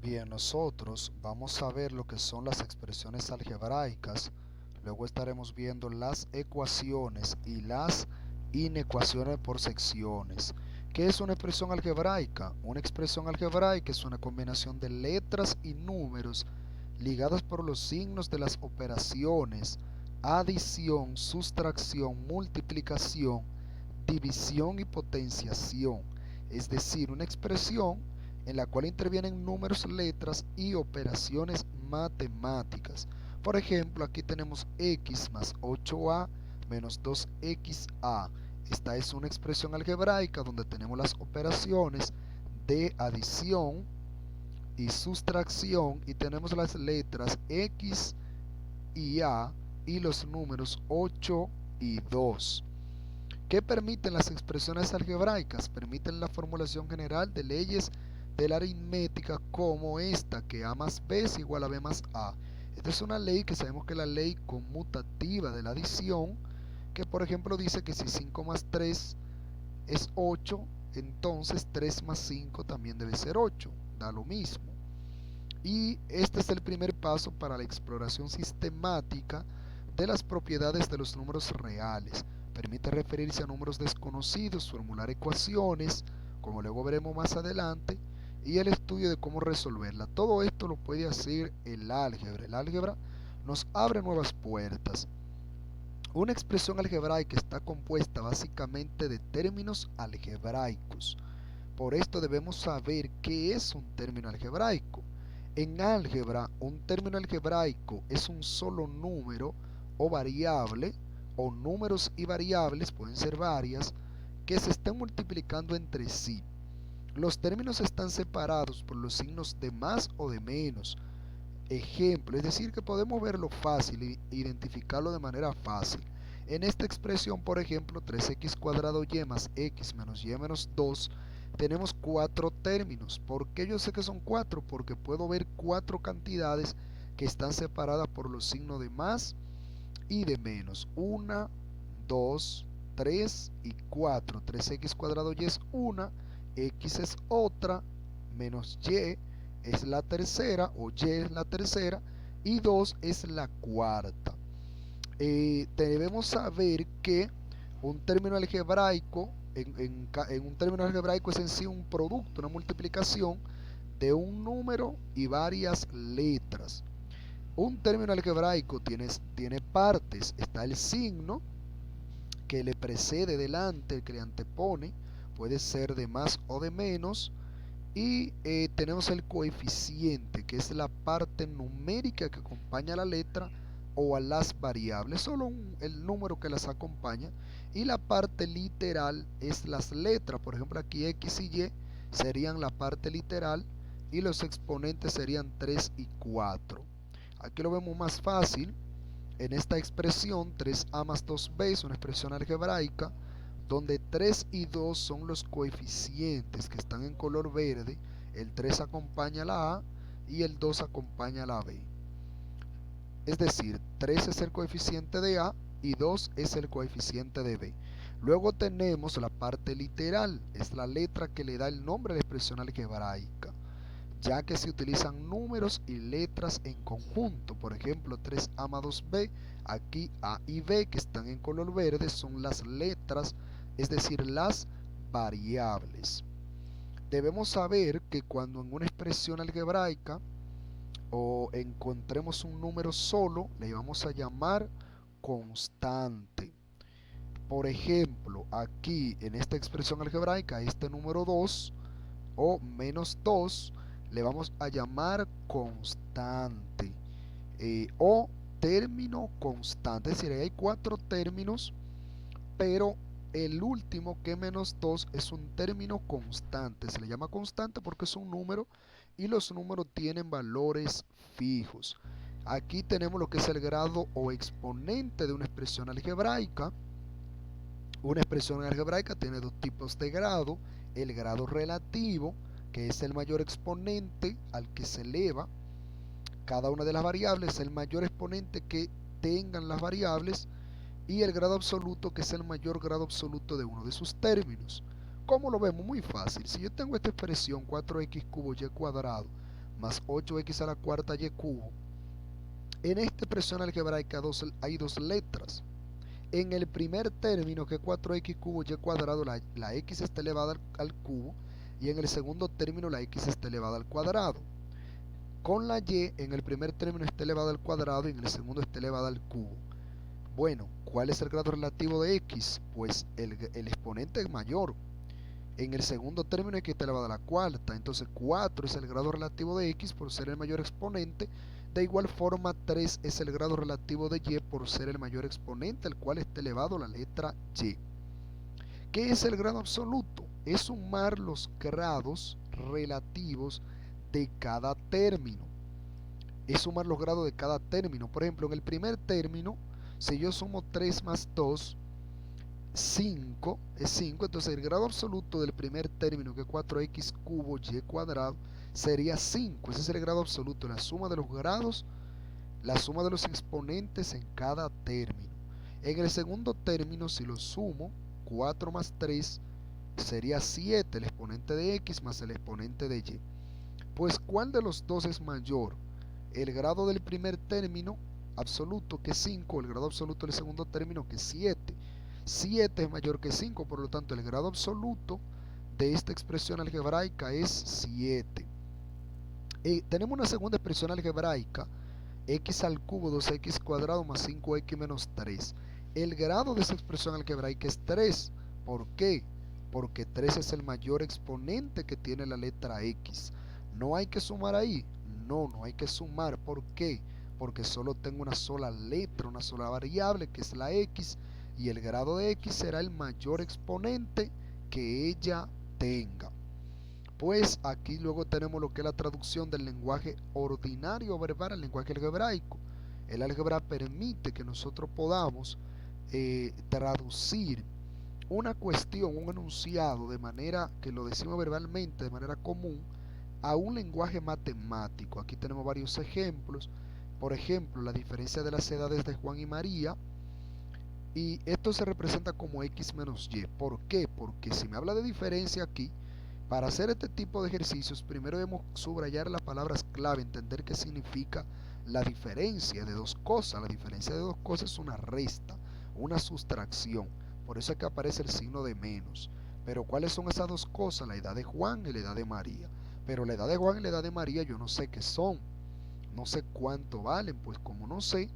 Bien, nosotros vamos a ver lo que son las expresiones algebraicas, luego estaremos viendo las ecuaciones y las inecuaciones por secciones. ¿Qué es una expresión algebraica? Una expresión algebraica es una combinación de letras y números ligadas por los signos de las operaciones adición, sustracción, multiplicación, división y potenciación, es decir, una expresión en la cual intervienen números, letras y operaciones matemáticas. Por ejemplo, aquí tenemos x más 8a menos 2xa. Esta es una expresión algebraica donde tenemos las operaciones de adición y sustracción y tenemos las letras x y a y los números 8 y 2. ¿Qué permiten las expresiones algebraicas? Permiten la formulación general de leyes de la aritmética como esta, que a más b es igual a b más a. Esta es una ley que sabemos que es la ley conmutativa de la adición, que por ejemplo dice que si 5 más 3 es 8, entonces 3 más 5 también debe ser 8, da lo mismo. Y este es el primer paso para la exploración sistemática de las propiedades de los números reales. Permite referirse a números desconocidos, formular ecuaciones, como luego veremos más adelante, y el estudio de cómo resolverla. Todo esto lo puede hacer el álgebra. El álgebra nos abre nuevas puertas. Una expresión algebraica está compuesta básicamente de términos algebraicos. Por esto debemos saber qué es un término algebraico. En álgebra, un término algebraico es un solo número o variable, o números y variables, pueden ser varias, que se estén multiplicando entre sí. Los términos están separados por los signos de más o de menos. Ejemplo, es decir, que podemos verlo fácil e identificarlo de manera fácil. En esta expresión, por ejemplo, 3x cuadrado y más x menos y menos 2, tenemos cuatro términos. ¿Por qué yo sé que son cuatro? Porque puedo ver cuatro cantidades que están separadas por los signos de más y de menos. 1, 2, 3 y 4. 3x cuadrado y es una, x es otra, menos y es la tercera, o y es la tercera, y 2 es la cuarta. Debemos saber que un término algebraico, en un término algebraico es en sí un producto, una multiplicación de un número y varias letras. Un término algebraico tiene partes. Está el signo que le precede delante, el que le antepone, puede ser de más o de menos. Y tenemos el coeficiente, que es la parte numérica que acompaña a la letra o a las variables, solo el número que las acompaña. Y la parte literal es las letras. Por ejemplo, aquí x y y serían la parte literal y los exponentes serían 3 y 4. Aquí lo vemos más fácil. En esta expresión 3a más 2b es una expresión algebraica donde 3 y 2 son los coeficientes que están en color verde. El 3 acompaña a la a y el 2 acompaña a la b. Es decir, 3 es el coeficiente de a y 2 es el coeficiente de b. Luego tenemos la parte literal, es la letra que le da el nombre a la expresión algebraica, ya que se utilizan números y letras en conjunto. Por ejemplo, 3a más 2b, aquí a y b que están en color verde son las letras, es decir, las variables. Debemos saber que cuando en una expresión algebraica o encontremos un número solo, le vamos a llamar constante. Por ejemplo, aquí en esta expresión algebraica, este número 2 o menos 2, le vamos a llamar constante o término constante. Es decir, hay cuatro términos, pero el último, que menos 2, es un término constante. Se le llama constante porque es un número y los números tienen valores fijos. Aquí tenemos lo que es el grado o exponente de una expresión algebraica. Una expresión algebraica tiene dos tipos de grado: el grado relativo, que es el mayor exponente al que se eleva cada una de las variables, el mayor exponente que tengan las variables, y el grado absoluto, que es el mayor grado absoluto de uno de sus términos. ¿Cómo lo vemos? Muy fácil. Si yo tengo esta expresión 4x cubo y cuadrado más 8x a la cuarta y cubo. En esta expresión algebraica hay dos letras. En el primer término, que es 4x cubo y cuadrado, la x está elevada al cubo, y en el segundo término la x está elevada al cuadrado. Con la y, en el primer término está elevada al cuadrado y en el segundo está elevada al cubo. Bueno, ¿cuál es el grado relativo de x? Pues el exponente es mayor. En el segundo término x está elevado a la cuarta, entonces 4 es el grado relativo de x por ser el mayor exponente. De igual forma 3 es el grado relativo de y por ser el mayor exponente, al cual está elevado la letra y. ¿Qué es el grado absoluto? Es sumar los grados relativos de cada término. Es sumar los grados de cada término. Por ejemplo, en el primer término, si yo sumo 3 más 2, 5 es 5, entonces el grado absoluto del primer término, que es 4x cubo y cuadrado, sería 5. Ese es el grado absoluto, la suma de los grados, la suma de los exponentes en cada término. En el segundo término, si lo sumo, 4 más 3 sería 7, el exponente de x más el exponente de y. Pues, ¿cuál de los dos es mayor? El grado del primer término absoluto, que es 5, el grado absoluto del segundo término, que es 7. 7 es mayor que 5, por lo tanto el grado absoluto de esta expresión algebraica es 7. Tenemos una segunda expresión algebraica, x al cubo 2x cuadrado más 5x menos 3. El grado de esta expresión algebraica es 3. ¿Por qué? Porque 3 es el mayor exponente que tiene la letra x. ¿No hay que sumar ahí? No, no hay que sumar. ¿Por qué? Porque solo tengo una sola letra, una sola variable, que es la x, y el grado de x será el mayor exponente que ella tenga. Pues aquí luego tenemos lo que es la traducción del lenguaje ordinario verbal al lenguaje algebraico. El álgebra permite que nosotros podamos traducir una cuestión, un enunciado, de manera que lo decimos verbalmente, de manera común, a un lenguaje matemático. Aquí tenemos varios ejemplos. Por ejemplo, la diferencia de las edades de Juan y María. Y esto se representa como x menos y. ¿Por qué? Porque si me habla de diferencia aquí, para hacer este tipo de ejercicios, primero debemos subrayar las palabras clave, entender qué significa la diferencia de dos cosas. La diferencia de dos cosas es una resta, una sustracción. Por eso es que aparece el signo de menos. Pero ¿cuáles son esas dos cosas? La edad de Juan y la edad de María. Pero la edad de Juan y la edad de María yo no sé qué son. No sé cuánto valen. Pues como no sé,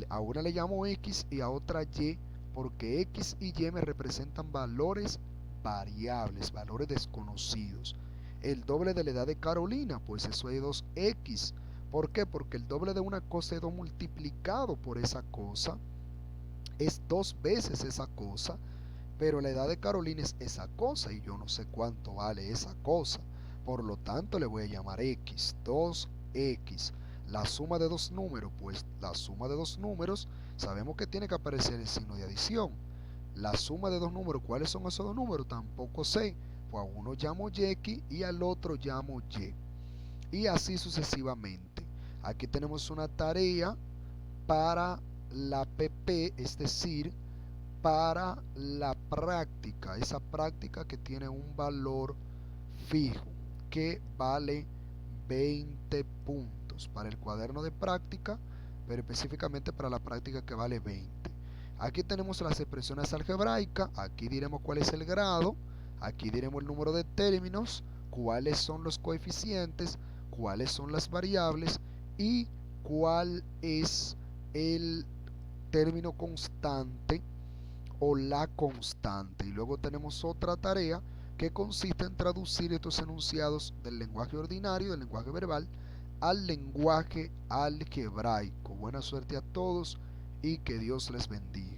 a una le llamo x y a otra y, porque x y y me representan valores variables, valores desconocidos. El doble de la edad de Carolina, pues eso es 2x. ¿Por qué? Porque el doble de una cosa es 2 multiplicado por esa cosa, es 2 veces esa cosa, pero la edad de Carolina es esa cosa y yo no sé cuánto vale esa cosa. Por lo tanto le voy a llamar x, 2x. La suma de dos números, pues la suma de dos números, sabemos que tiene que aparecer el signo de adición. La suma de dos números, ¿cuáles son esos dos números? Tampoco sé. Pues a uno llamo x y al otro llamo y. Y así sucesivamente. Aquí tenemos una tarea para la PP, es decir, para la práctica. Esa práctica que tiene un valor fijo, que vale 20 puntos para el cuaderno de práctica, pero específicamente para la práctica que vale 20. Aquí tenemos las expresiones algebraicas, aquí diremos cuál es el grado, aquí diremos el número de términos, cuáles son los coeficientes, cuáles son las variables y cuál es el término constante o la constante. Y luego tenemos otra tarea que consiste en traducir estos enunciados del lenguaje ordinario, del lenguaje verbal, al lenguaje algebraico. Buena suerte a todos y que Dios les bendiga.